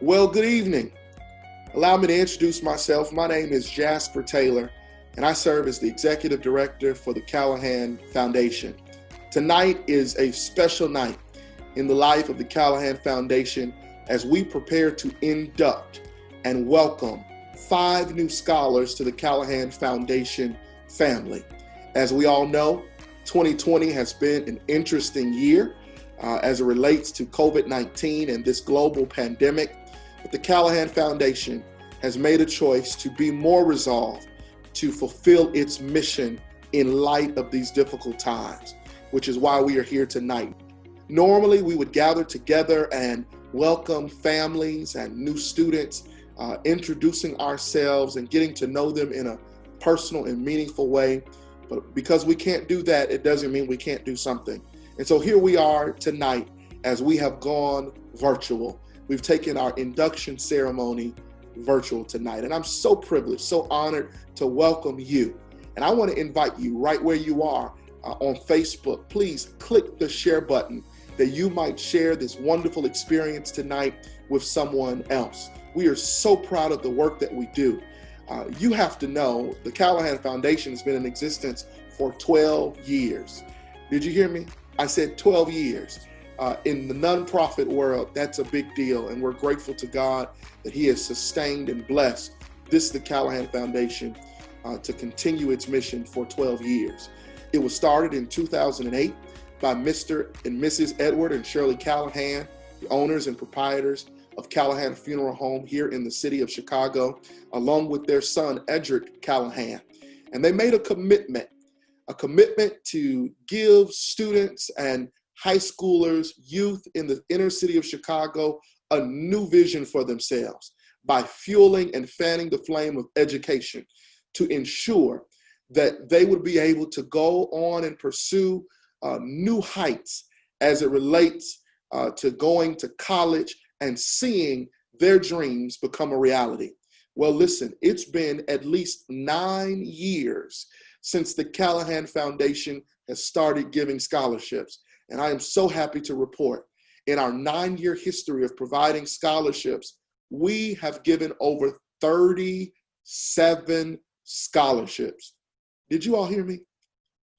Well, good evening. Allow me to introduce myself. My name is Jasper Taylor, and I serve as the Executive Director for the Calahan Foundation. Tonight is a special night in the life of the Calahan Foundation as we prepare to induct and welcome 5 new scholars to the Calahan Foundation family. As we all know, 2020 has been an interesting year as it relates to COVID-19 and this global pandemic. But the Calahan Foundation has made a choice to be more resolved to fulfill its mission in light of these difficult times, which is why we are here tonight. Normally, we would gather together and welcome families and new students, introducing ourselves and getting to know them in a personal and meaningful way. But because we can't do that, it doesn't mean we can't do something. And so here we are tonight as we have gone virtual. We've taken our induction ceremony virtual tonight. And I'm so privileged, so honored to welcome you. And I want to invite you right where you are on Facebook. Please click the share button that you might share this wonderful experience tonight with someone else. We are so proud of the work that we do. You have to know the Calahan Foundation has been in existence for 12 years. Did you hear me? I said 12 years. In the nonprofit world, that's a big deal, and we're grateful to God that He has sustained and blessed the Calahan Foundation to continue its mission for 12 years. It was started in 2008 by Mr. and Mrs. Edward and Shirley Calahan, the owners and proprietors of Calahan Funeral Home here in the city of Chicago, along with their son, Edric Calahan. And they made a commitment to give students and high schoolers, youth in the inner city of Chicago, a new vision for themselves by fueling and fanning the flame of education to ensure that they would be able to go on and pursue new heights as it relates to going to college and seeing their dreams become a reality. Well, listen, it's been at least 9 years since the Calahan Foundation has started giving scholarships. And I am so happy to report in our 9-year history of providing scholarships, we have given over 37 scholarships. Did you all hear me?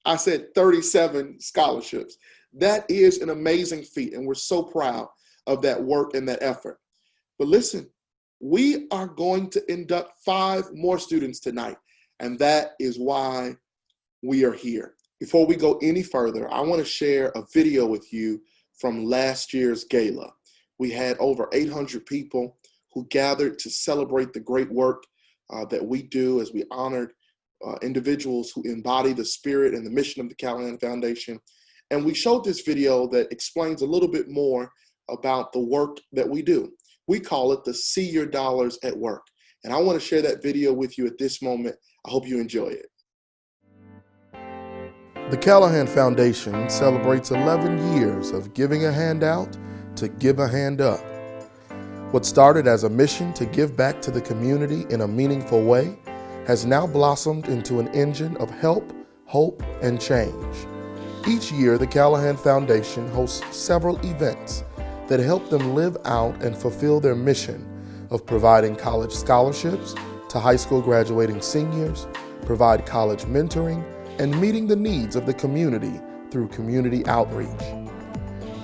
I said 37 scholarships. That is an amazing feat, and we're so proud of that work and that effort. But listen, we are going to induct 5 more students tonight, and that is why we are here. Before we go any further, I want to share a video with you from last year's gala. We had over 800 people who gathered to celebrate the great work that we do as we honored individuals who embody the spirit and the mission of the Calahan Foundation. And we showed this video that explains a little bit more about the work that we do. We call it the See Your Dollars at Work. And I want to share that video with you at this moment. I hope you enjoy it. The Calahan Foundation celebrates 11 years of giving a hand out to give a hand up. What started as a mission to give back to the community in a meaningful way has now blossomed into an engine of help, hope, and change. Each year, the Calahan Foundation hosts several events that help them live out and fulfill their mission of providing college scholarships to high school graduating seniors, provide college mentoring, and meeting the needs of the community through community outreach.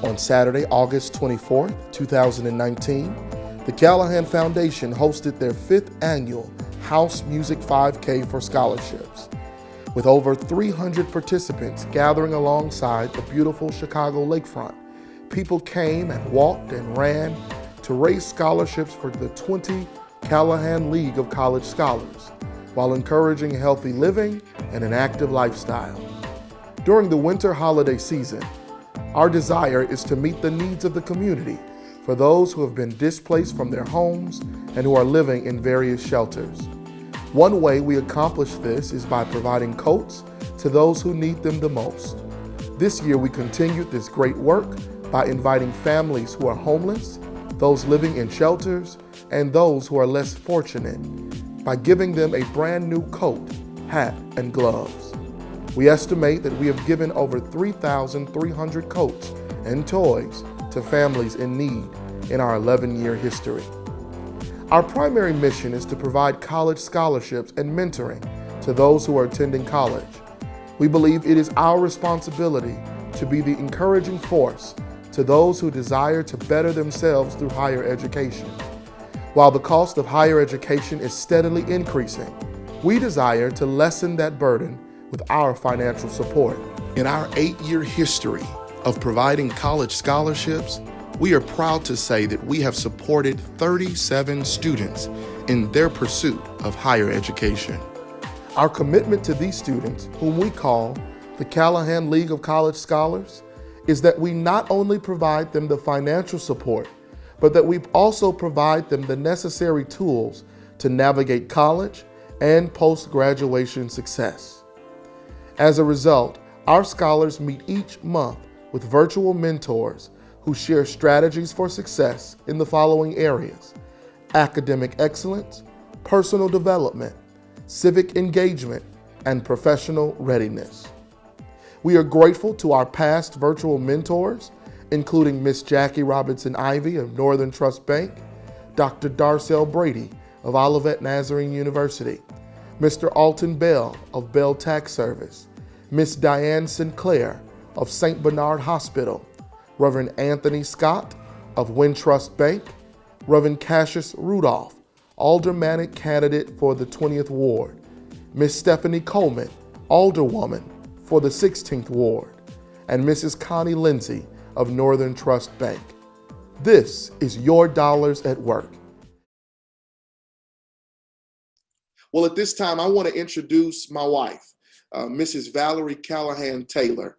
On Saturday, August 24th, 2019, the Calahan Foundation hosted their 5th annual House Music 5K for scholarships. With over 300 participants gathering alongside the beautiful Chicago lakefront, people came and walked and ran to raise scholarships for the 20 Calahan League of College Scholars, while encouraging healthy living and an active lifestyle. During the winter holiday season, our desire is to meet the needs of the community for those who have been displaced from their homes and who are living in various shelters. One way we accomplish this is by providing coats to those who need them the most. This year, we continued this great work by inviting families who are homeless, those living in shelters, and those who are less fortunate, by giving them a brand new coat, hat, and gloves. We estimate that we have given over 3,300 coats and toys to families in need in our 11-year history. Our primary mission is to provide college scholarships and mentoring to those who are attending college. We believe it is our responsibility to be the encouraging force to those who desire to better themselves through higher education. While the cost of higher education is steadily increasing, we desire to lessen that burden with our financial support. In our 8-year history of providing college scholarships, we are proud to say that we have supported 37 students in their pursuit of higher education. Our commitment to these students, whom we call the Calahan League of College Scholars, is that we not only provide them the financial support, but that we also provide them the necessary tools to navigate college and post-graduation success. As a result, our scholars meet each month with virtual mentors who share strategies for success in the following areas: academic excellence, personal development, civic engagement, and professional readiness. We are grateful to our past virtual mentors, including Miss Jackie Robinson Ivy of Northern Trust Bank, Dr. Darcel Brady of Olivet Nazarene University, Mr. Alton Bell of Bell Tax Service, Miss Diane Sinclair of St. Bernard Hospital, Reverend Anthony Scott of Wintrust Bank, Reverend Cassius Rudolph, aldermanic candidate for the 20th Ward, Miss Stephanie Coleman, alderwoman for the 16th Ward, and Mrs. Connie Lindsay of Northern Trust Bank. This is your dollars at work. Well, at this time, I want to introduce my wife, Mrs. Valerie Calahan Taylor.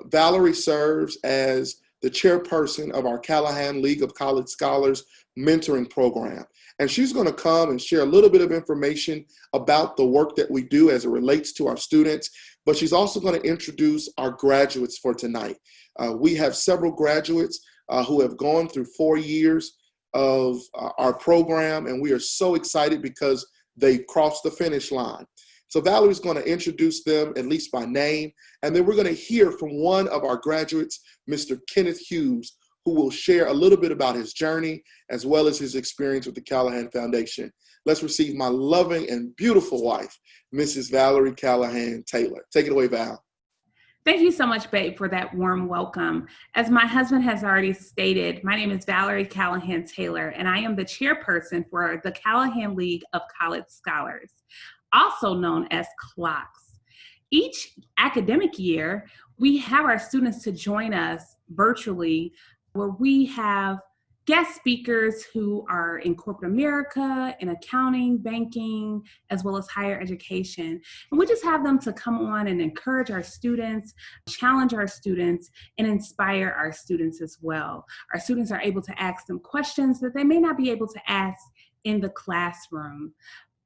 Valerie serves as the chairperson of our Calahan League of College Scholars mentoring program. And she's going to come and share a little bit of information about the work that we do as it relates to our students, but she's also going to introduce our graduates for tonight. We have several graduates who have gone through 4 years of our program, and we are so excited because they crossed the finish line. So Valerie's going to introduce them, at least by name, and then we're going to hear from one of our graduates, Mr. Kenneth Hughes, who will share a little bit about his journey as well as his experience with the Calahan Foundation. Let's receive my loving and beautiful wife, Mrs. Valerie Calahan Taylor. Take it away, Val. Thank you so much, babe, for that warm welcome. As my husband has already stated, my name is Valerie Calahan Taylor, and I am the chairperson for the Calahan League of College Scholars, also known as CLOCS. Each academic year, we have our students to join us virtually, where we have guest speakers who are in corporate America, in accounting, banking, as well as higher education. And we just have them to come on and encourage our students, challenge our students, and inspire our students as well. Our students are able to ask them questions that they may not be able to ask in the classroom.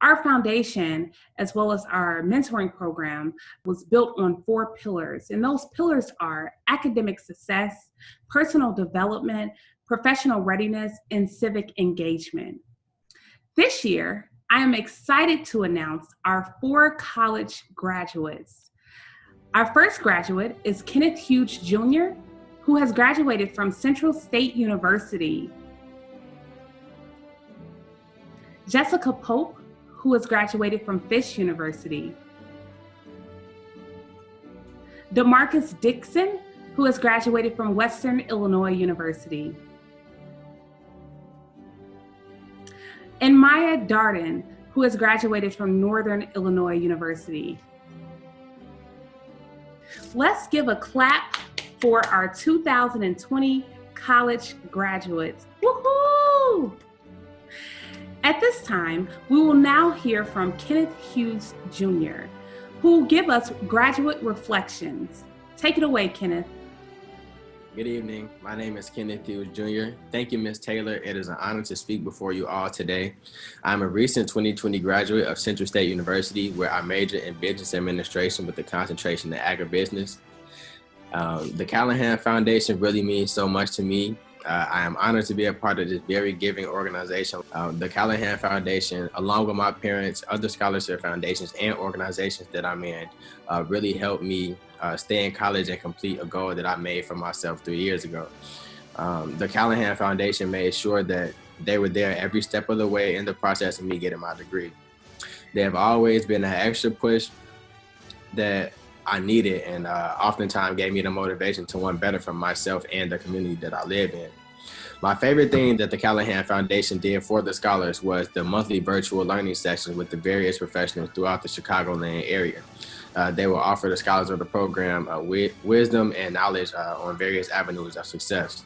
Our foundation, as well as our mentoring program, was built on 4 pillars, and those pillars are academic success, personal development, professional readiness, and civic engagement. This year, I am excited to announce our 4 college graduates. Our first graduate is Kenneth Hughes Jr., who has graduated from Central State University. Jessica Pope, who has graduated from Fisk University. DeMarcus Dixon, who has graduated from Western Illinois University. And Maya Darden, who has graduated from Northern Illinois University. Let's give a clap for our 2020 college graduates. Woohoo! At this time, we will now hear from Kenneth Hughes Jr., who will give us graduate reflections. Take it away, Kenneth. Good evening. My name is Kenneth Hughes Jr. Thank you, Ms. Taylor. It is an honor to speak before you all today. I'm a recent 2020 graduate of Central State University, where I majored in business administration with a concentration in agribusiness. The Calahan Foundation really means so much to me. I am honored to be a part of this very giving organization. The Calahan Foundation, along with my parents, other scholarship foundations and organizations that I'm in, really helped me stay in college and complete a goal that I made for myself 3 years ago. The Calahan Foundation made sure that They were there every step of the way in the process of me getting my degree. They have always been an extra push that I needed, and oftentimes gave me the motivation to want better for myself and the community that I live in. My favorite thing that the Calahan Foundation did for the scholars was the monthly virtual learning sessions with the various professionals throughout the Chicagoland area. They will offer the scholars of the program wisdom and knowledge on various avenues of success.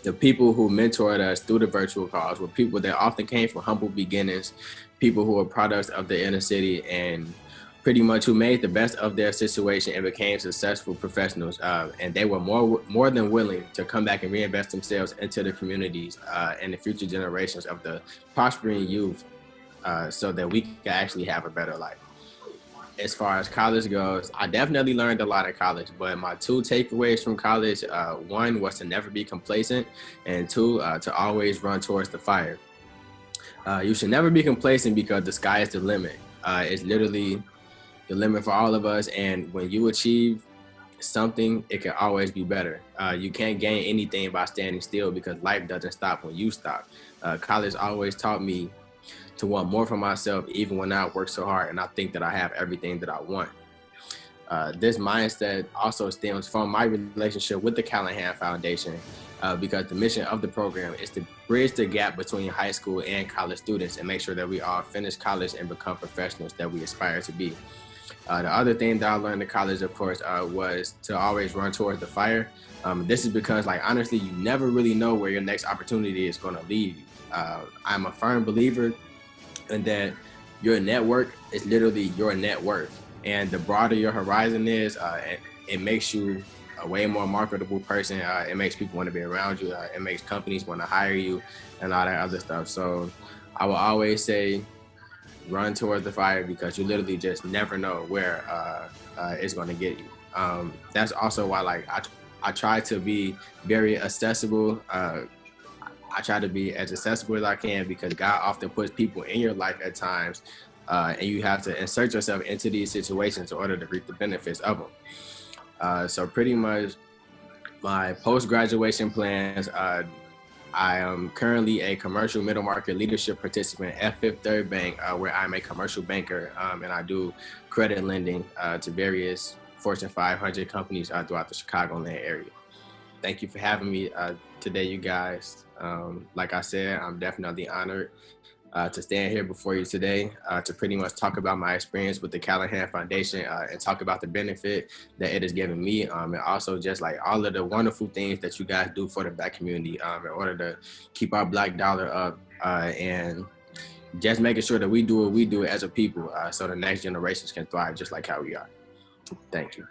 The people who mentored us through the virtual calls were people that often came from humble beginnings, people who were products of the inner city, and pretty much who made the best of their situation and became successful professionals. And they were more than willing to come back and reinvest themselves into the communities and the future generations of the prospering youth so that we can actually have a better life. As far as college goes, I definitely learned a lot in college, but my two takeaways from college, one was to never be complacent, and two, to always run towards the fire. You should never be complacent because the sky is the limit. It's literally the limit for all of us, and when you achieve something, it can always be better. You can't gain anything by standing still because life doesn't stop when you stop. College always taught me to want more for myself, even when I work so hard and I think that I have everything that I want. This mindset also stems from my relationship with the Calahan Foundation because the mission of the program is to bridge the gap between high school and college students and make sure that we all finish college and become professionals that we aspire to be. The other thing that I learned in college, of course, was to always run towards the fire. This is because, like, honestly, you never really know where your next opportunity is going to lead you. I'm a firm believer in that your network is literally your net worth. And the broader your horizon is, it makes you a way more marketable person. It makes people want to be around you. It makes companies want to hire you and all that other stuff. So I will always say, run towards the fire because you literally just never know where it's going to get you. That's also why, like, I try to be very accessible. I try to be as accessible as I can because God often puts people in your life at times, and you have to insert yourself into these situations in order to reap the benefits of them. So pretty much my post-graduation plans, I am currently a commercial middle market leadership participant at Fifth Third Bank, where I'm a commercial banker, and I do credit lending to various Fortune 500 companies throughout the Chicagoland area. Thank you for having me today, you guys. Like I said, I'm definitely honored to stand here before you today to pretty much talk about my experience with the Calahan Foundation and talk about the benefit that it has given me, and also just like all of the wonderful things that you guys do for the Black community in order to keep our Black dollar up and just making sure that we do what we do as a people so the next generations can thrive just like how we are. Thank you.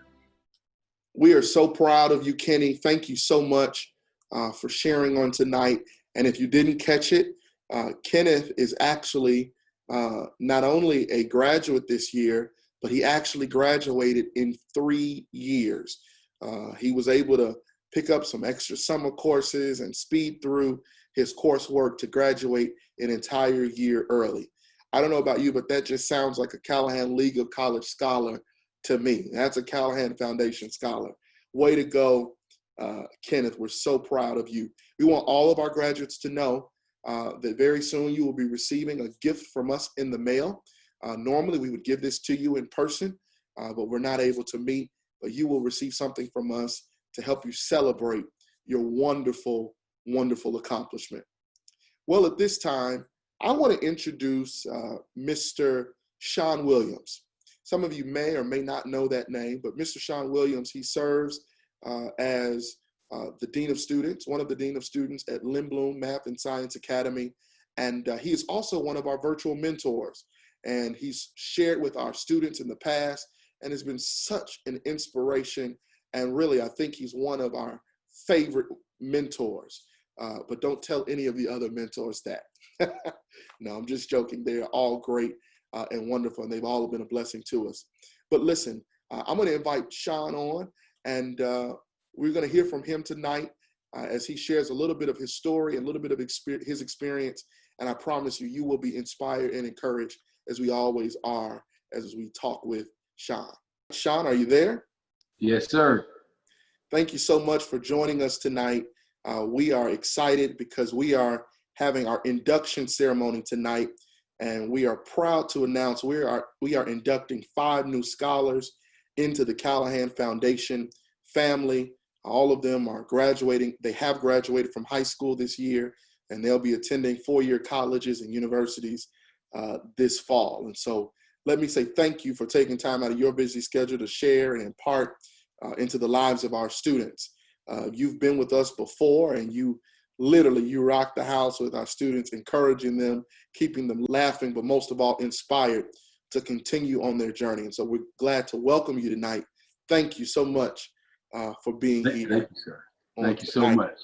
We are so proud of you, Kenny. Thank you so much for sharing on tonight. And if you didn't catch it, Kenneth is actually not only a graduate this year, but he actually graduated in 3 years. He was able to pick up some extra summer courses and speed through his coursework to graduate an entire year early. I don't know about you, but that just sounds like a Calahan League of College Scholar to me. That's a Calahan Foundation Scholar. Way to go, Kenneth. We're so proud of you. We want all of our graduates to know that very soon you will be receiving a gift from us in the mail. Normally we would give this to you in person, but we're not able to meet, but you will receive something from us to help you celebrate your wonderful, wonderful accomplishment. Well, at this time, I want to introduce Mr. Sean Williams. Some of you may or may not know that name, but Mr. Sean Williams, he serves as the Dean of Students, one of the Dean of Students at Lindblom Math and Science Academy. And he is also one of our virtual mentors. And he's shared with our students in the past and has been such an inspiration. And really, I think he's one of our favorite mentors. But don't tell any of the other mentors that. No, I'm just joking. They're all great and wonderful, and they've all been a blessing to us. But listen, I'm going to invite Sean on, and we're going to hear from him tonight as he shares a little bit of his story and a little bit of his experience. And I promise you, you will be inspired and encouraged, as we always are, as we talk with Sean. Sean, are you there? Yes, sir. Thank you so much for joining us tonight. We are excited because we are having our induction ceremony tonight. And we are proud to announce we are inducting 5 new scholars into the Calahan Foundation family. All of them are graduating. They have graduated from high school this year, and they'll be attending 4-year colleges and universities this fall. And so let me say thank you for taking time out of your busy schedule to share and impart into the lives of our students. You've been with us before, and you rock the house with our students, encouraging them, keeping them laughing, but most of all, inspired to continue on their journey. And so we're glad to welcome you tonight. Thank you so much for being here. Thank you, sir. Thank you so much.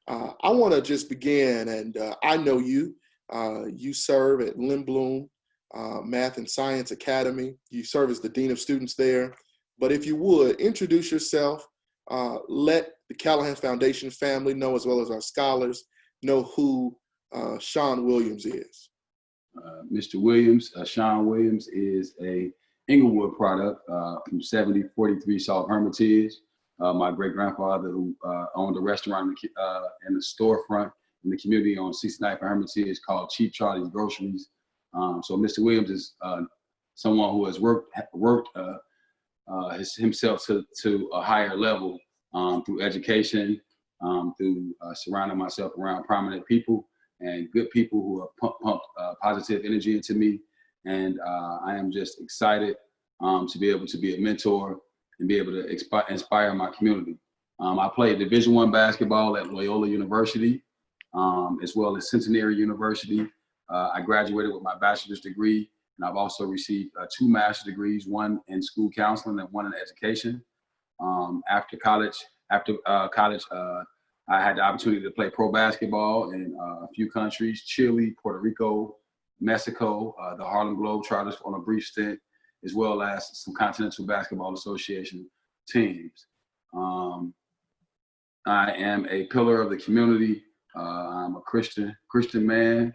I want to just begin, and I know you. You serve at Lindblom Math and Science Academy. You serve as the Dean of Students there. But if you would, introduce yourself. Let the Calahan Foundation family know, as well as our scholars, know who Sean Williams is. Mr. Williams, Sean Williams, is a Inglewood product from 7043 South Hermitage. My great-grandfather, who owned a restaurant in the storefront in the community on 69th Hermitage called Cheap Charlie's Groceries. So Mr. Williams is someone who has worked himself to a higher level through education, through surrounding myself around prominent people and good people who have pumped positive energy into me. And I am just excited to be able to be a mentor and be able to inspire my community. I played Division I basketball at Loyola University, as well as Centenary University. I graduated with my bachelor's degree, and I've also received 2 master's degrees, one in school counseling and one in education. After college, I had the opportunity to play pro basketball in a few countries: Chile, Puerto Rico, Mexico, the Harlem Globetrotters on a brief stint, as well as some Continental Basketball Association teams. I am a pillar of the community. I'm a Christian man.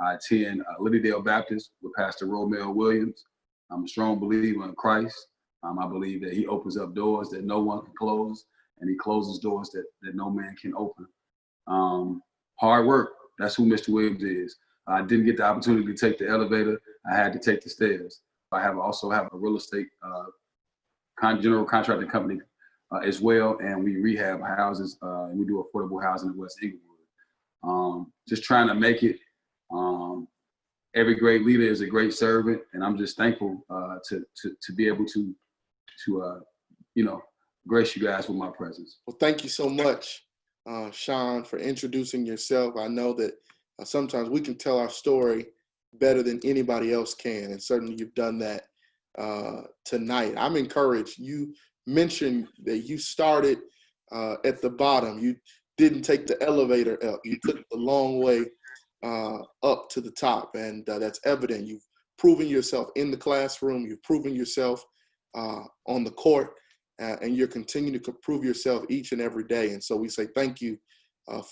I attend Lilydale Baptist with Pastor Romeo Williams. I'm a strong believer in Christ. I believe that he opens up doors that no one can close, and he closes doors that no man can open. Hard work, that's who Mr. Williams is. I didn't get the opportunity to take the elevator. I had to take the stairs. I also have a real estate general contracting company as well, and we rehab houses, and we do affordable housing in West Inglewood. Just trying to make it. Every great leader is a great servant, and I'm just thankful to be able to grace you guys with my presence. Well, thank you so much, Sean, for introducing yourself. I know that sometimes we can tell our story better than anybody else can, and certainly you've done that tonight. I'm encouraged. You mentioned that you started at the bottom. You didn't take the elevator up. You took the long way up to the top, and that's evident. You've proven yourself in the classroom. You've proven yourself on the court, and you're continuing to prove yourself each and every day. And so we say thank you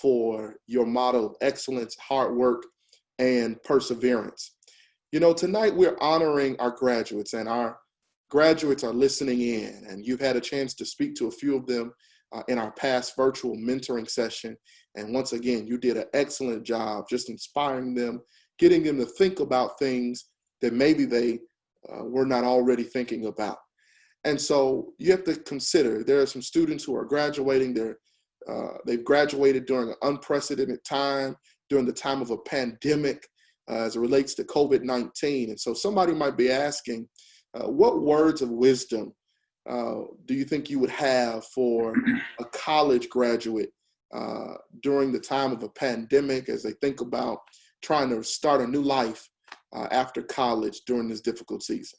for your model of excellence, hard work, and perseverance. You know, tonight we're honoring our graduates, and our graduates are listening in, and you've had a chance to speak to a few of them in our past virtual mentoring session. And once again, you did an excellent job just inspiring them, getting them to think about things that maybe they were not already thinking about. And so you have to consider, there are some students who are graduating. They've graduated during an unprecedented time, during the time of a pandemic as it relates to COVID-19. And so somebody might be asking, what words of wisdom do you think you would have for a college graduate during the time of a pandemic as they think about trying to start a new life after college during this difficult season?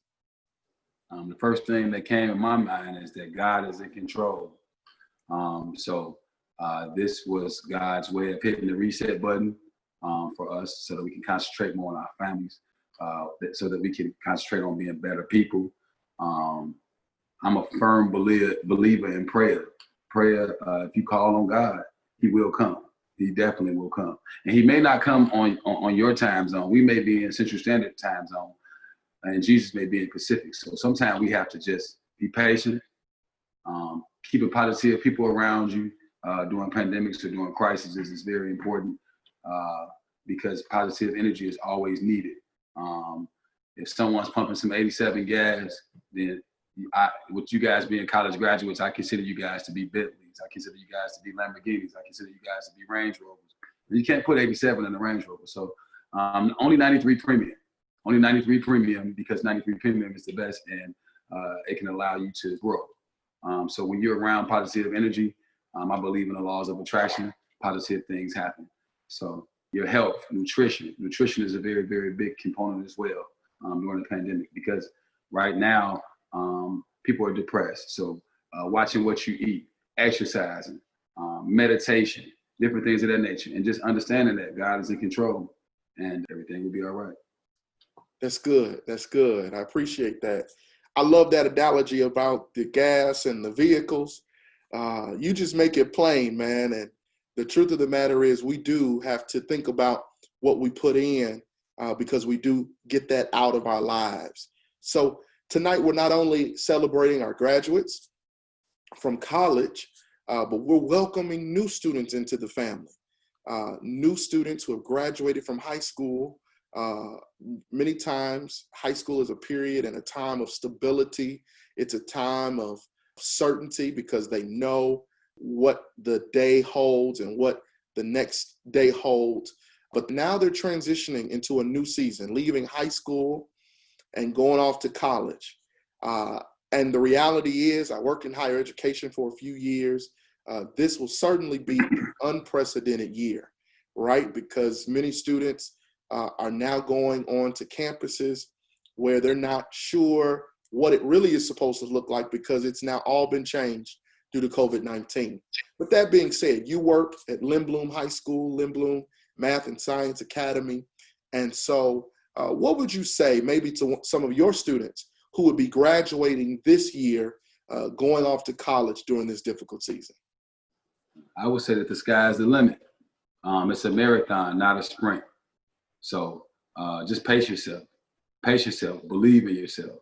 The first thing that came in my mind is that God is in control. So this was God's way of hitting the reset button for us so that we can concentrate more on our families, so that we can concentrate on being better people. I'm a firm believer in prayer. Prayer, if you call on God, he will come. He definitely will come. And he may not come on your time zone. We may be in Central Standard Time zone, and Jesus may be in Pacific. So sometimes we have to just be patient, keep positive people around you during pandemics or during crises is very important. because positive energy is always needed. If someone's pumping some 87 gas, then with you guys being college graduates, I consider you guys to be Bentleys. I consider you guys to be Lamborghinis. I consider you guys to be Range Rovers. You can't put 87 in a Range Rover. So only 93 premium. Only 93 premium because 93 premium is the best, and it can allow you to grow. So when you're around positive energy, I believe in the laws of attraction. Positive things happen. So your health, nutrition is a very, very big component as well during the pandemic, because right now people are depressed. So watching what you eat, exercising, meditation, different things of that nature, and just understanding that God is in control and everything will be all right. That's good. That's good. I appreciate that. I love that analogy about the gas and the vehicles. You just make it plain, man. And the truth of the matter is we do have to think about what we put in because we do get that out of our lives. So tonight, we're not only celebrating our graduates from college, but we're welcoming new students into the family. New students who have graduated from high school. Many times, high school is a period and a time of stability. It's a time of certainty because they know what the day holds and what the next day holds. But now they're transitioning into a new season, leaving high school and going off to college. And the reality is, I worked in higher education for a few years. This will certainly be an unprecedented year, right? Because many students are now going on to campuses where they're not sure what it really is supposed to look like because it's now all been changed due to COVID-19. But that being said, you work at Lindblom High School, Lindblom Math and Science Academy. And so what would you say maybe to some of your students who would be graduating this year, going off to college during this difficult season? I would say that the sky's the limit. It's a marathon, not a sprint. So just pace yourself, believe in yourself.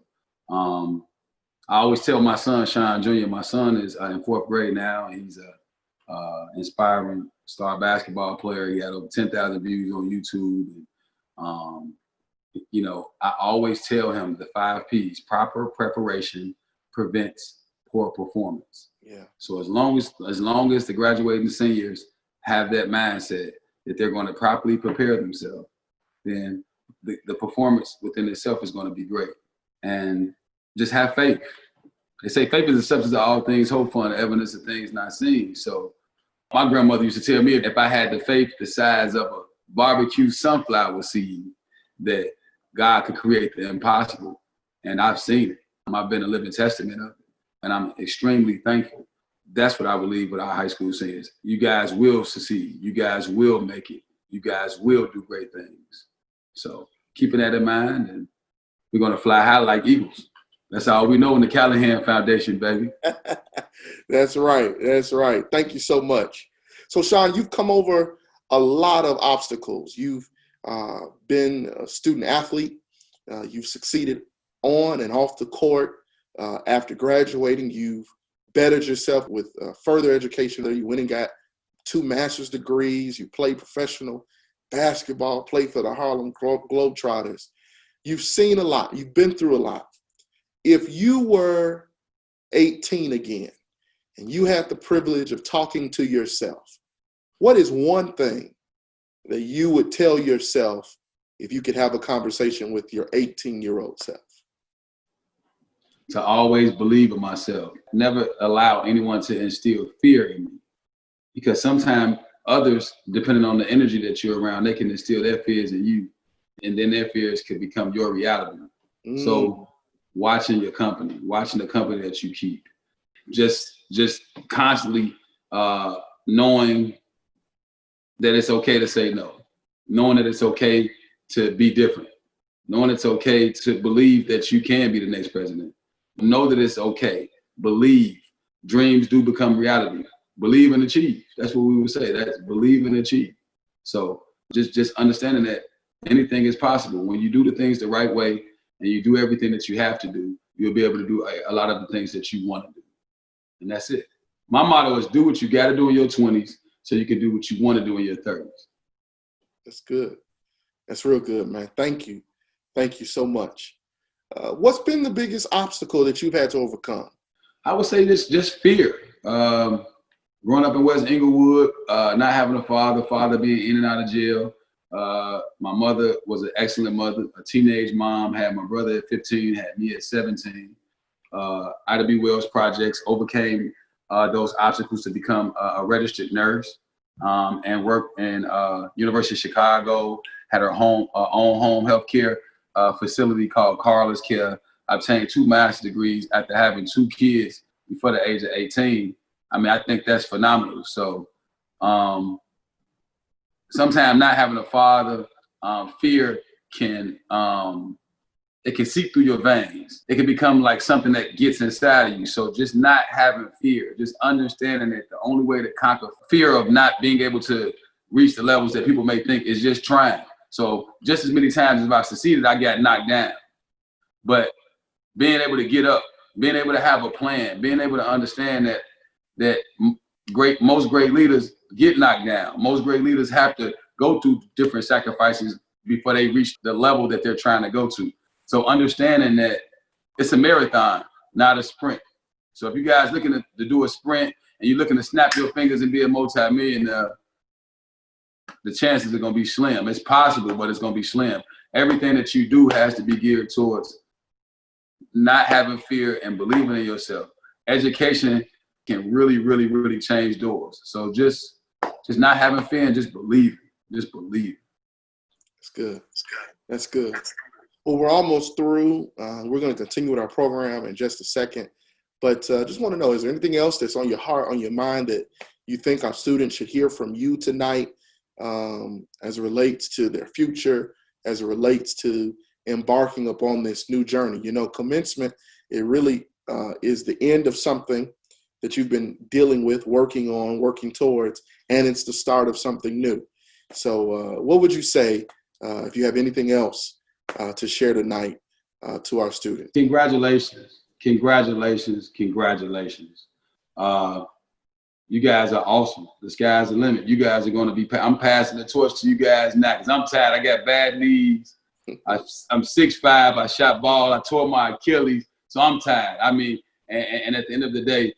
I always tell my son, Sean Jr., my son is in 4th grade now. He's a inspiring star basketball player. He had over 10,000 views on YouTube. And, you know, I always tell him the 5 Ps: proper preparation prevents poor performance. Yeah. So as long as the graduating seniors have that mindset that they're going to properly prepare themselves, then the performance within itself is going to be great. And just have faith. They say faith is the substance of all things hoped for and the evidence of things not seen. So my grandmother used to tell me if I had the faith the size of a barbecue sunflower seed, that God could create the impossible. And I've seen it. I've been a living testament of it. And I'm extremely thankful. That's what I believe with our high school seniors. You guys will succeed. You guys will make it. You guys will do great things. So keeping that in mind, and we're going to fly high like eagles. That's all we know in the Calahan Foundation, baby. That's right. That's right. Thank you so much. So, Sean, you've come over a lot of obstacles. You've been a student athlete. You've succeeded on and off the court. After graduating, you've bettered yourself with further education. You went and got 2 master's degrees. You played professional basketball, played for the Harlem Globetrotters. You've seen a lot. You've been through a lot. If you were 18 again and you had the privilege of talking to yourself, what is one thing that you would tell yourself if you could have a conversation with your 18-year-old self? To always believe in myself. Never allow anyone to instill fear in me. Because sometimes others, depending on the energy that you're around, they can instill their fears in you. And then their fears could become your reality. So watching your company, watching the company that you keep, just constantly knowing that it's okay to say no, knowing that it's okay to be different, knowing it's okay to believe that you can be the next president. Know that it's okay. Believe. Dreams do become reality. Believe and achieve. That's what we would say. That's believe and achieve. So just understanding that anything is possible. When you do the things the right way and you do everything that you have to do, you'll be able to do a lot of the things that you want to do. And that's it. My motto is do what you got to do in your 20s so you can do what you want to do in your 30s. That's good. That's real good, man. Thank you. Thank you so much. What's been the biggest obstacle that you've had to overcome? I would say just fear. Growing up in West Inglewood, not having a father being in and out of jail. My mother was an excellent mother, a teenage mom, had my brother at 15, had me at 17. Ida B. Wells projects, overcame those obstacles to become a registered nurse, and worked in University of Chicago, had her own home health care facility called Carla's Care. I obtained 2 master's degrees after having 2 kids before the age of 18. I mean, I think that's phenomenal. So sometimes not having a father, fear can, it can seep through your veins. It can become like something that gets inside of you. So just not having fear, just understanding that the only way to conquer fear of not being able to reach the levels that people may think is just trying. So just as many times as I succeeded, I got knocked down. But being able to get up, being able to have a plan, being able to understand that most great leaders get knocked down. Most great leaders have to go through different sacrifices before they reach the level that they're trying to go to. So understanding that it's a marathon, not a sprint. So if you guys looking to do a sprint and you're looking to snap your fingers and be a multi-millionaire, the chances are going to be slim. It's possible, but it's going to be slim. Everything that you do has to be geared towards not having fear and believing in yourself. Education can really, really, really change doors. So just not having fear and just believe. Just believe. That's good. That's good. Well, we're almost through. We're going to continue with our program in just a second. But just want to know, is there anything else that's on your heart, on your mind that you think our students should hear from you tonight as it relates to their future, as it relates to embarking upon this new journey? You know, commencement, it really is the end of something that you've been dealing with, working on, working towards, and it's the start of something new. So what would you say if you have anything else to share tonight to our students? Congratulations. Congratulations. Congratulations. You guys are awesome. The sky's the limit. You guys are going to be, I'm passing the torch to you guys now because I'm tired. I got bad knees. I'm 6'5". I shot ball. I tore my Achilles. So I'm tired. I mean, and at the end of the day,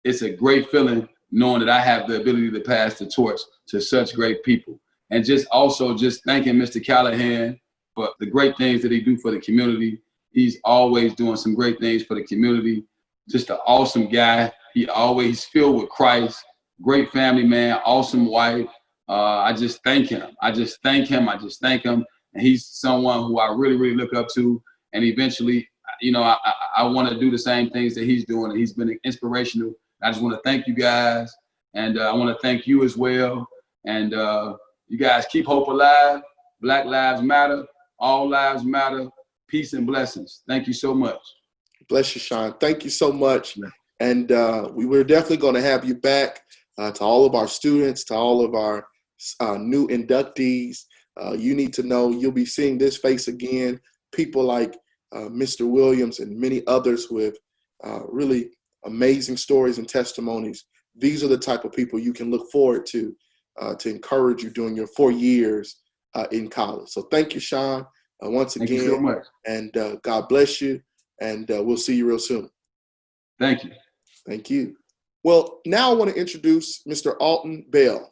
it's a great feeling knowing that I have the ability to pass the torch to such great people. And just thanking Mr. Calahan for the great things that he do for the community. He's always doing some great things for the community. Just an awesome guy. He always filled with Christ. Great family man, awesome wife. I just thank him. I just thank him. And he's someone who I really, really look up to. And eventually, you know, I want to do the same things that he's doing. And he's been inspirational. I just want to thank you guys. And I want to thank you as well. And you guys keep hope alive. Black lives matter. All lives matter. Peace and blessings. Thank you so much. Bless you, Sean. Thank you so much. And we're definitely going to have you back to all of our students, to all of our new inductees. You need to know you'll be seeing this face again. People like Mr. Williams and many others who have really amazing stories and testimonies. These are the type of people you can look forward to encourage you during your 4 years in college. So thank you, Sean, once again. Thank you so much. And God bless you. And we'll see you real soon. Thank you. Thank you. Well, now I want to introduce Mr. Alton Bell.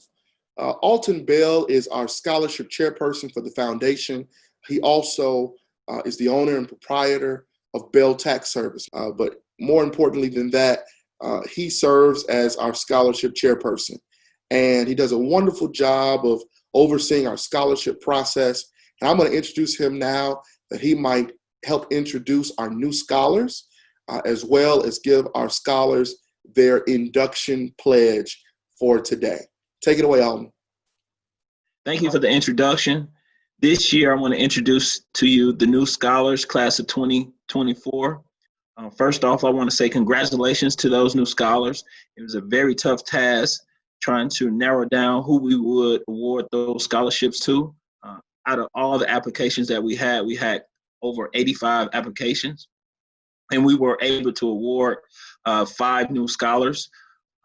Alton Bell is our scholarship chairperson for the foundation. He also is the owner and proprietor of Bell Tax Service. But more importantly than that, he serves as our scholarship chairperson. And he does a wonderful job of overseeing our scholarship process. And I'm going to introduce him now that he might help introduce our new scholars, as well as give our scholars their induction pledge for today. Take it away, Alton. Thank you for the introduction. This year, I want to introduce to you the new scholars, class of 2024. First off, I want to say congratulations to those new scholars. It was a very tough task trying to narrow down who we would award those scholarships to. Out of all the applications that we had over 85 applications, and we were able to award 5 new scholars.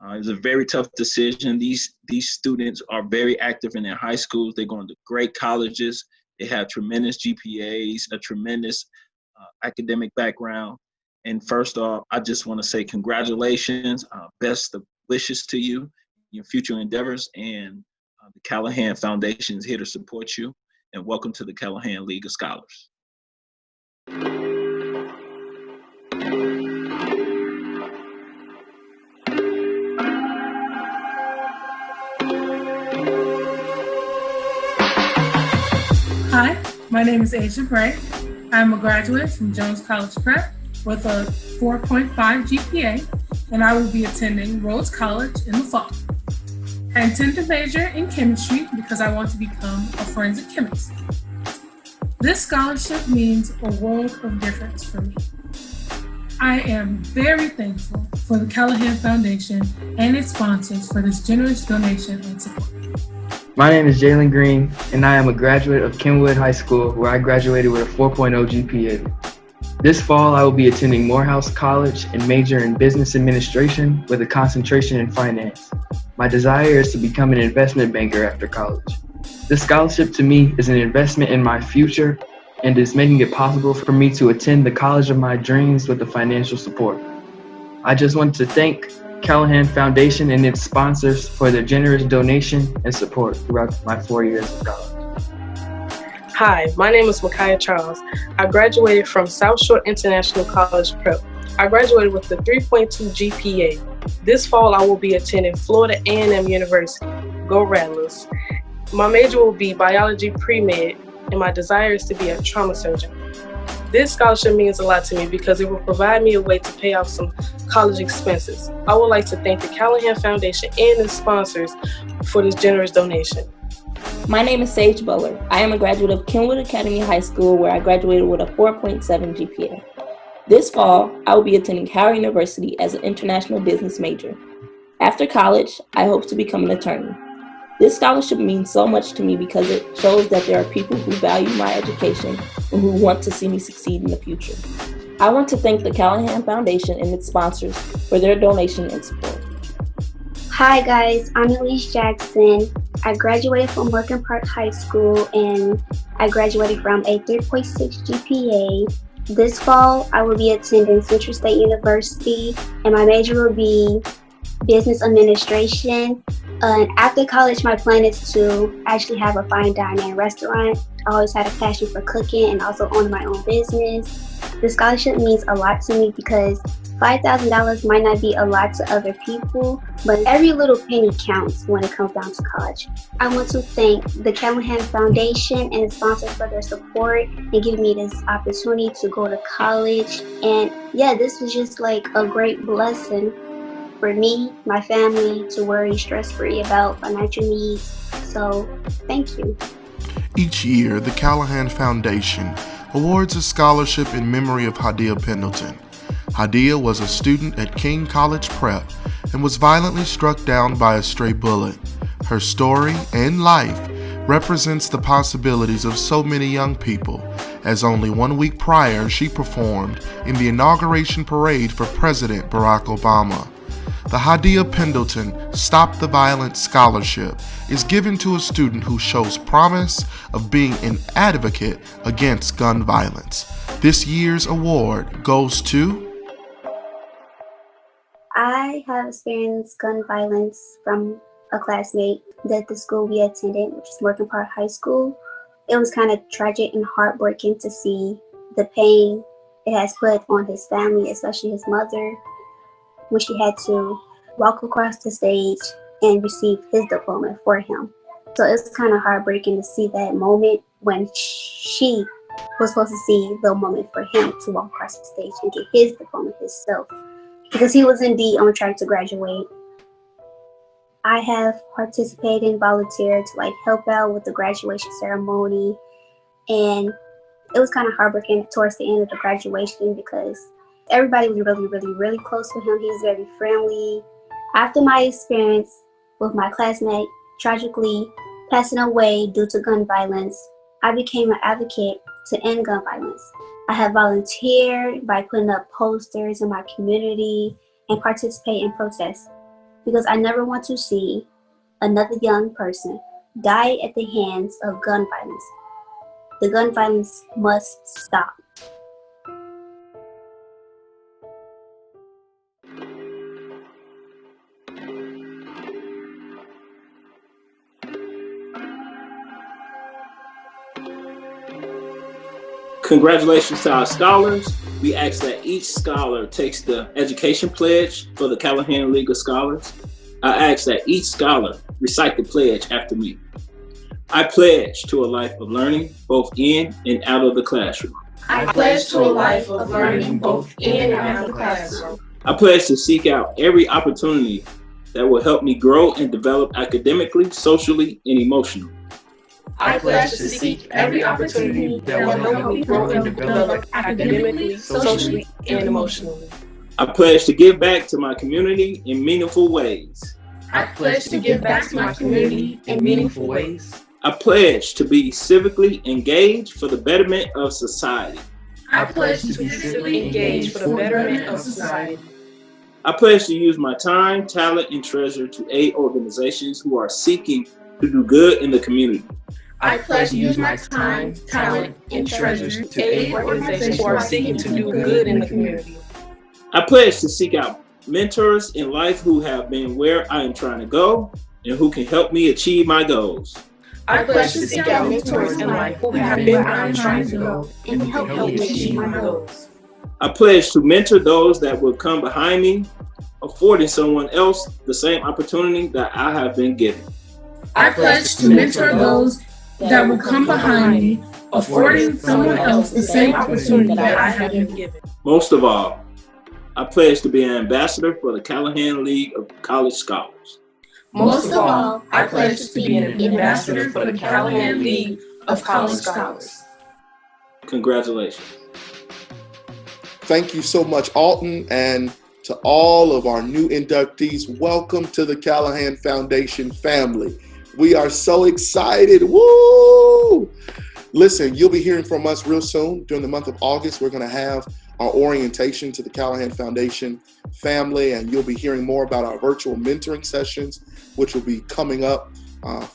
It's a very tough decision. These students are very active in their high schools. They're going to great colleges. They have tremendous GPAs, a tremendous academic background. And first off, I just want to say congratulations, best of wishes to you, your future endeavors, and the Calahan Foundation is here to support you. And welcome to the Calahan League of Scholars. Hi, my name is Asia Bray. I'm a graduate from Jones College Prep with a 4.5 GPA, and I will be attending Rhodes College in the fall. I intend to major in chemistry because I want to become a forensic chemist. This scholarship means a world of difference for me. I am very thankful for the Calahan Foundation and its sponsors for this generous donation and support. My name is Jalen Green, and I am a graduate of Kenwood High School, where I graduated with a 4.0 GPA. This fall, I will be attending Morehouse College and major in business administration with a concentration in finance. My desire is to become an investment banker after college. This scholarship to me is an investment in my future and is making it possible for me to attend the college of my dreams with the financial support. I just want to thank Calahan Foundation and its sponsors for their generous donation and support throughout my 4 years of college. Hi, my name is Micaiah Charles. I graduated from South Shore International College Prep. I graduated with a 3.2 GPA. This fall, I will be attending Florida A&M University. Go Rattlers. My major will be biology pre-med, and my desire is to be a trauma surgeon. This scholarship means a lot to me because it will provide me a way to pay off some college expenses. I would like to thank the Calahan Foundation and its sponsors for this generous donation. My name is Sage Bowler. I am a graduate of Kenwood Academy High School, where I graduated with a 4.7 GPA. This fall, I will be attending Howard University as an international business major. After college, I hope to become an attorney. This scholarship means so much to me because it shows that there are people who value my education and who want to see me succeed in the future. I want to thank the Calahan Foundation and its sponsors for their donation and support. Hi guys, I'm Elise Jackson. I graduated from Morgan Park High School and I graduated from a 3.6 GPA. This fall, I will be attending Central State University and my major will be business administration. After college, my plan is to actually have a fine dining restaurant. I always had a passion for cooking and also own my own business. The scholarship means a lot to me because $5,000 might not be a lot to other people, but every little penny counts when it comes down to college. I want to thank the Calahan Foundation and its sponsors for their support and giving me this opportunity to go to college. And yeah, this was just like a great blessing for me, my family, to worry stress-free about financial needs. So, thank you. Each year, the Calahan Foundation awards a scholarship in memory of Hadia Pendleton. Hadia was a student at King College Prep and was violently struck down by a stray bullet. Her story and life represents the possibilities of so many young people, as only 1 week prior she performed in the inauguration parade for President Barack Obama. The Hadia Pendleton Stop the Violence Scholarship is given to a student who shows promise of being an advocate against gun violence. This year's award goes to... I have experienced gun violence from a classmate that the school we attended, which is Morgan Park High School. It was kind of tragic and heartbreaking to see the pain it has put on his family, especially his mother, when she had to walk across the stage and receive his diploma for him. So it's kind of heartbreaking to see that moment when she was supposed to see the moment for him to walk across the stage and get his diploma himself, because he was indeed on track to graduate. I have participated and volunteered to help out with the graduation ceremony, and it was kind of heartbreaking towards the end of the graduation because everybody was really close to him. He was very friendly. After my experience with my classmate tragically passing away due to gun violence, I became an advocate to end gun violence. I have volunteered by putting up posters in my community and participate in protests. because I never want to see another young person die at the hands of gun violence. The gun violence must stop. Congratulations to our scholars. We ask that each scholar takes the education pledge for the Calahan League of Scholars. I ask that each scholar recite the pledge after me. I pledge to a life of learning, both in and out of the classroom. I pledge to a life of learning both in and out of the classroom. I pledge to seek out every opportunity that will help me grow and develop academically, socially, and emotionally. I pledge to seek every opportunity that will help me grow and develop academically, socially, and emotionally. I pledge to give back to my community in meaningful ways. I pledge to give back to my community in meaningful ways. I pledge to be civically engaged for the betterment of society. I pledge to be civically engaged for the betterment of society. I pledge to use my time, talent, and treasure to aid organizations who are seeking to do good in the community. I pledge to use my time, talent, and treasures to aid organizations who are seeking to do good in the community. I pledge to seek out mentors in life who have been where I am trying to go and who can help me achieve my goals. I pledge to seek out mentors in life who have been where I am trying to go and help me achieve my goals. I pledge to mentor those that will come behind me, affording someone else the same opportunity that I have been given. I pledge to mentor those that will come behind me, affording someone else the same opportunity that I have been given. Most of all, I pledge to be an ambassador for the Calahan League of College Scholars. Most of all, I pledge to be an ambassador for the Calahan League of College Scholars. Congratulations. Thank you so much, Alton, and to all of our new inductees, welcome to the Calahan Foundation family. We are so excited. Woo! Listen, you'll be hearing from us real soon. During the month of August, we're going to have our orientation to the Calahan Foundation family, and you'll be hearing more about our virtual mentoring sessions, which will be coming up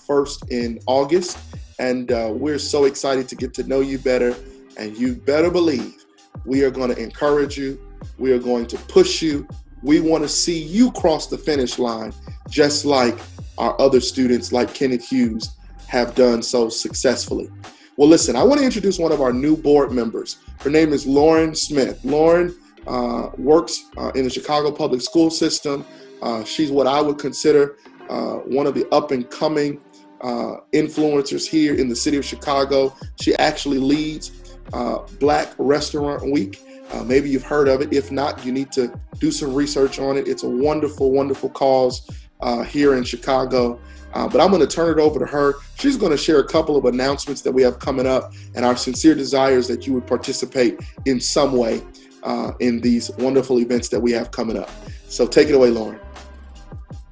first in August. And we're so excited to get to know you better, and you better believe we are going to encourage you. We are going to push you. We want to see you cross the finish line, just like our other students like Kenneth Hughes have done so successfully. Well, listen, I want to introduce one of our new board members. Her name is Lauren Smith. Lauren works in the Chicago public school system. She's what I would consider one of the up and coming influencers here in the city of Chicago. She actually leads Black Restaurant Week. Maybe you've heard of it. If not, you need to do some research on it. It's a wonderful, wonderful cause here in Chicago. But I'm going to turn it over to her. She's going to share a couple of announcements that we have coming up and our sincere desires that you would participate in some way in these wonderful events that we have coming up. So take it away, Lauren.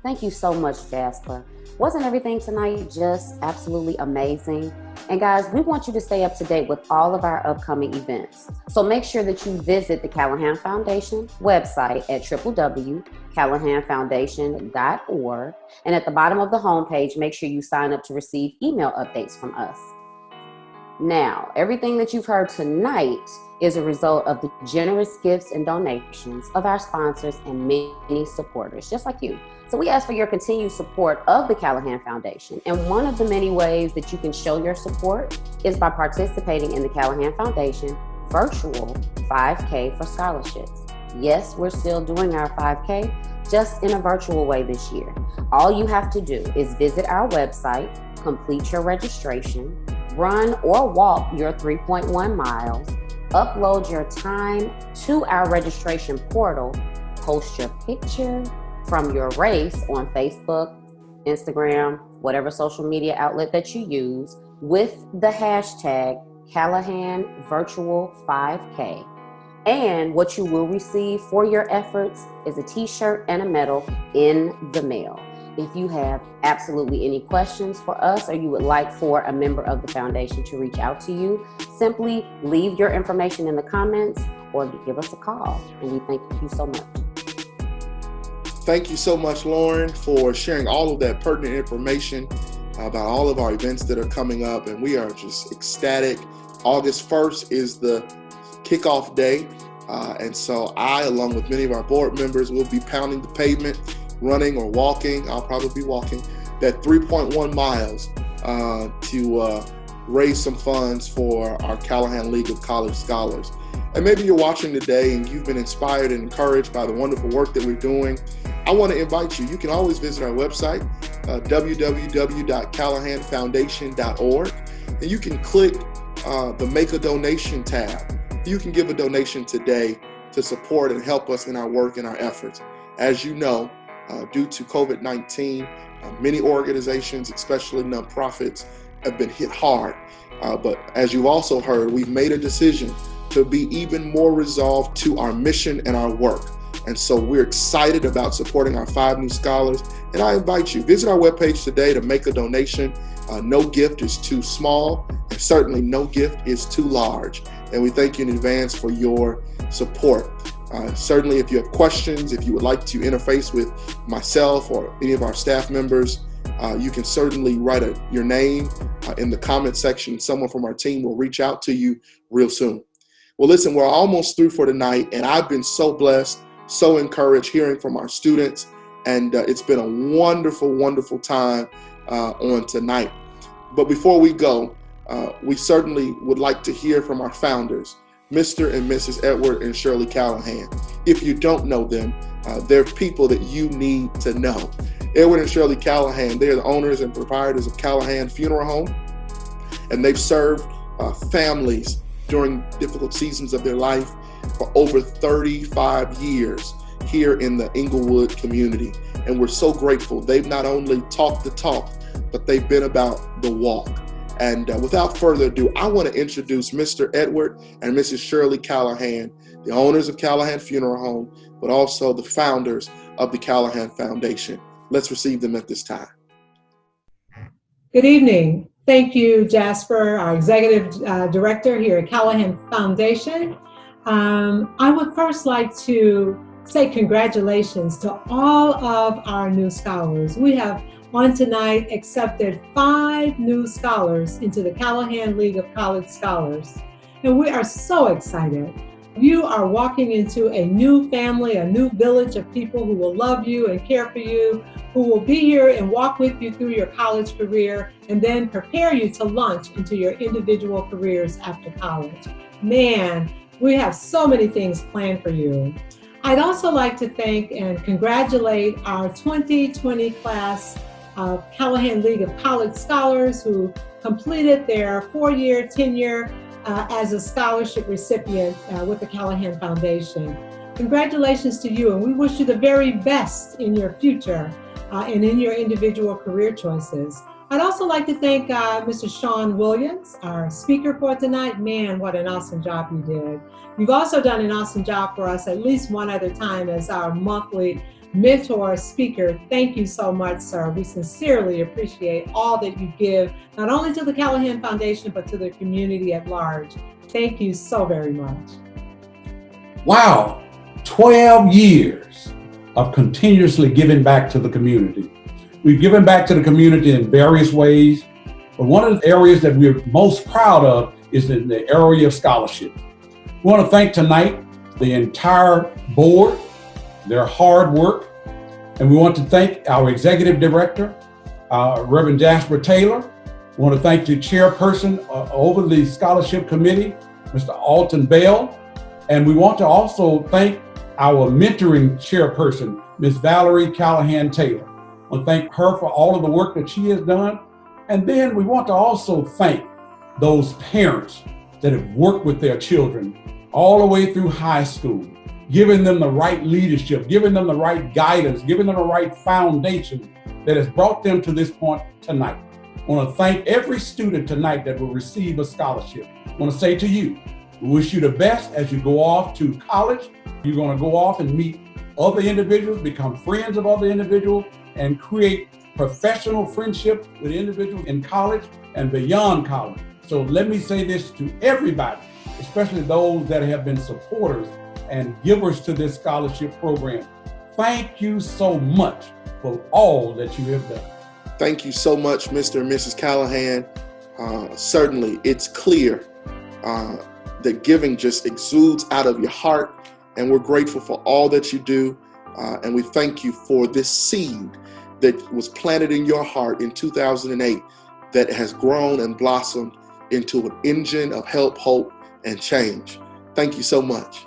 Thank you so much, Jasper. Wasn't everything tonight just absolutely amazing? And guys, we want you to stay up to date with all of our upcoming events. So make sure that you visit the Calahan Foundation website at www.calahanfoundation.org. And at the bottom of the homepage, make sure you sign up to receive email updates from us. Now, everything that you've heard tonight is a result of the generous gifts and donations of our sponsors and many supporters, just like you. So we ask for your continued support of the Calahan Foundation. And one of the many ways that you can show your support is by participating in the Calahan Foundation virtual 5K for scholarships. Yes, we're still doing our 5K, just in a virtual way this year. All you have to do is visit our website, complete your registration, run or walk your 3.1 miles, upload your time to our registration portal, post your picture from your race on Facebook, Instagram, whatever social media outlet that you use, with the hashtag Calahan Virtual 5K. And what you will receive for your efforts is a t-shirt and a medal in the mail. If you have absolutely any questions for us or you would like for a member of the foundation to reach out to you, simply leave your information in the comments or give us a call. And we thank you so much. Thank you so much, Lauren, for sharing all of that pertinent information about all of our events that are coming up. And we are just ecstatic. August 1st is the kickoff day. And so I, along with many of our board members, will be pounding the pavement, running or walking. I'll probably be walking that 3.1 miles to raise some funds for our Calahan League of College Scholars. And maybe you're watching today and you've been inspired and encouraged by the wonderful work that we're doing. I want to invite you. You can always visit our website, www.calahanfoundation.org, and you can click the Make a Donation tab. You can give a donation today to support and help us in our work and our efforts. As you know, due to COVID-19, many organizations, especially nonprofits, have been hit hard. But as you've also heard, we've made a decision to be even more resolved to our mission and our work. And so we're excited about supporting our 5 new scholars. And I invite you, visit our webpage today to make a donation. No gift is too small, and certainly no gift is too large. And we thank you in advance for your support. Certainly, if you have questions, if you would like to interface with myself or any of our staff members, you can certainly write your name in the comment section. Someone from our team will reach out to you real soon. Well, listen, we're almost through for tonight, and I've been so blessed, so encouraged hearing from our students, and it's been a wonderful, wonderful time on tonight. But before we go, we certainly would like to hear from our founders, Mr. and Mrs. Edward and Shirley Calahan. If you don't know them, they're people that you need to know. Edward and Shirley Calahan, they are the owners and proprietors of Calahan Funeral Home, and they've served families during difficult seasons of their life for over 35 years here in the Inglewood community. And we're so grateful. They've not only talked the talk, but they've been about the walk. And without further ado, I want to introduce Mr. Edward and Mrs. Shirley Calahan, the owners of Calahan Funeral Home, but also the founders of the Calahan Foundation. Let's receive them at this time. Good evening. Thank you, Jasper, our executive director here at Calahan Foundation. I would first like to say congratulations to all of our new scholars. We have on tonight accepted 5 new scholars into the Calahan League of College Scholars. And we are so excited. You are walking into a new family, a new village of people who will love you and care for you, who will be here and walk with you through your college career and then prepare you to launch into your individual careers after college. Man, we have so many things planned for you. I'd also like to thank and congratulate our 2020 class of Calahan League of College Scholars who completed their 4-year tenure as a scholarship recipient with the Calahan Foundation. Congratulations to you, and we wish you the very best in your future and in your individual career choices. I'd also like to thank Mr. Sean Williams, our speaker for tonight. Man, what an awesome job you did. You've also done an awesome job for us at least one other time as our monthly mentor speaker. Thank you so much, sir. We sincerely appreciate all that you give, not only to the Calahan Foundation, but to the community at large. Thank you so very much. Wow, 12 years of continuously giving back to the community. We've given back to the community in various ways, but one of the areas that we're most proud of is in the area of scholarship. We want to thank tonight the entire board, their hard work, and we want to thank our executive director, Reverend Jasper Taylor. We want to thank the chairperson over the scholarship committee, Mr. Alton Bell, and we want to also thank our mentoring chairperson, Ms. Valerie Calahan Taylor. I want to thank her for all of the work that she has done. And then we want to also thank those parents that have worked with their children all the way through high school, giving them the right leadership, giving them the right guidance, giving them the right foundation that has brought them to this point tonight. I want to thank every student tonight that will receive a scholarship. I want to say to you, we wish you the best as you go off to college. You're going to go off and meet other individuals, become friends of other individuals, and create professional friendship with individuals in college and beyond college. So let me say this to everybody, especially those that have been supporters and givers to this scholarship program. thank you so much for all that you have done. Thank you so much, Mr. and Mrs. Calahan. Certainly, it's clear that giving just exudes out of your heart, and we're grateful for all that you do, and we thank you for this seed that was planted in your heart in 2008 that has grown and blossomed into an engine of help, hope, and change. Thank you so much.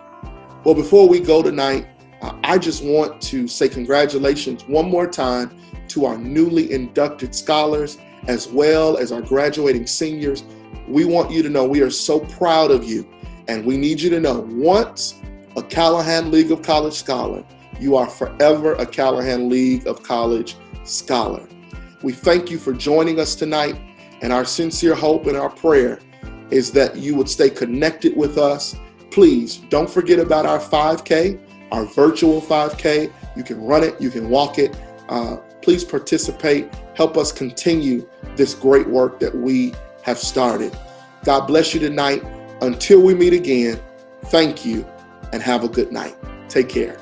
Well, before we go tonight, I just want to say congratulations one more time to our newly inducted scholars, as well as our graduating seniors. We want you to know we are so proud of you, and we need you to know, once a Calahan League of College Scholar, you are forever a Calahan League of College Scholar. We thank you for joining us tonight, and our sincere hope and our prayer is that you would stay connected with us. Please don't forget about our 5K, our virtual 5K. You can run it, you can walk it. Please participate. Help us continue this great work that we have started. God bless you tonight. Until we meet again, thank you and have a good night. Take care.